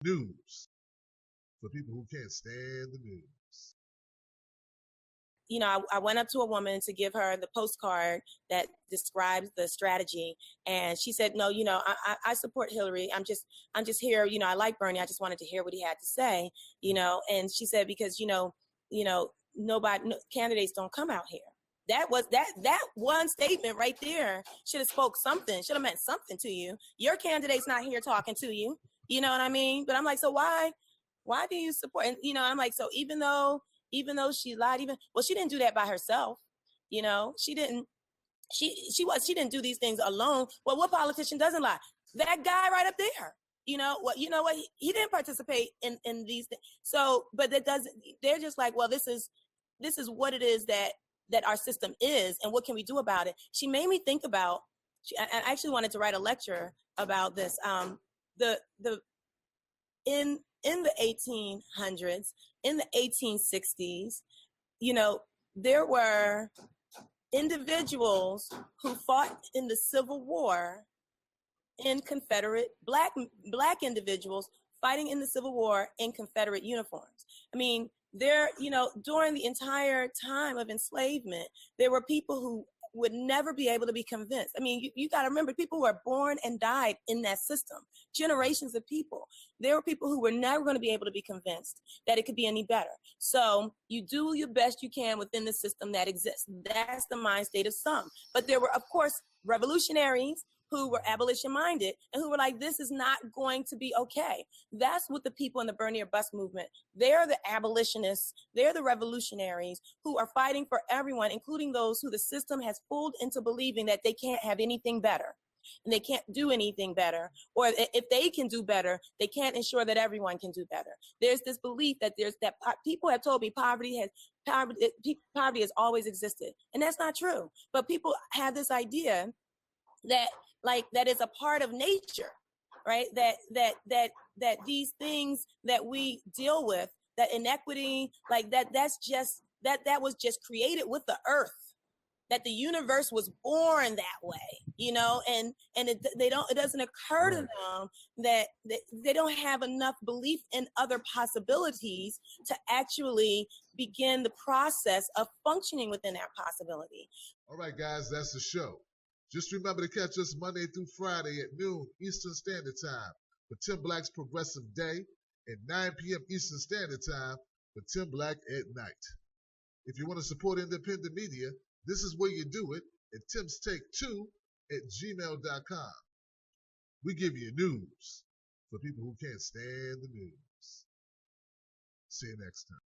News for people who can't stand the news. You know, I went up to a woman to give her the postcard that describes the strategy, and she said, "No, you know, I support Hillary. I'm just here. You know, I like Bernie. I just wanted to hear what he had to say. You know." And she said, "Because candidates don't come out here." That one statement right there should have spoke something. Should have meant something to you. Your candidate's not here talking to you. You know what I mean? But I'm like, so why do you support? And I'm like, so even though she lied, she didn't do that by herself. You know, she didn't do these things alone. Well, what politician doesn't lie? That guy right up there. You know what? He didn't participate in these things. So, but that doesn't. They're just like, well, this is what it is that our system is, and what can we do about it? She made me think about. I actually wanted to write a lecture about this. In the 1800s, in the 1860s, there were individuals who fought in the Civil War in Confederate black individuals fighting in the Civil War in Confederate uniforms. I mean, during the entire time of enslavement, there were people who would never be able to be convinced. I mean, you got to remember, people who were born and died in that system, generations of people. There were people who were never going to be able to be convinced that it could be any better. So you do your best you can within the system that exists. That's the mind state of some. But there were, of course, revolutionaries who were abolition-minded and who were like, this is not going to be okay. That's what the people in the Bernie or Bust movement, they're the abolitionists, they're the revolutionaries who are fighting for everyone, including those who the system has fooled into believing that they can't have anything better and they can't do anything better, or if they can do better, they can't ensure that everyone can do better. There's this belief that people have told me poverty has always existed, and that's not true. But people have this idea that is a part of nature, right? That these things that we deal with, that inequity, like that was just created with the earth, that the universe was born that way, and it doesn't occur to them that they don't have enough belief in other possibilities to actually begin the process of functioning within that possibility. All right, guys, that's the show. Just remember to catch us Monday through Friday at noon Eastern Standard Time for Tim Black's Progressive Day and 9 p.m. Eastern Standard Time for Tim Black at Night. If you want to support independent media, this is where you do it at timstake2@gmail.com. We give you news for people who can't stand the news. See you next time.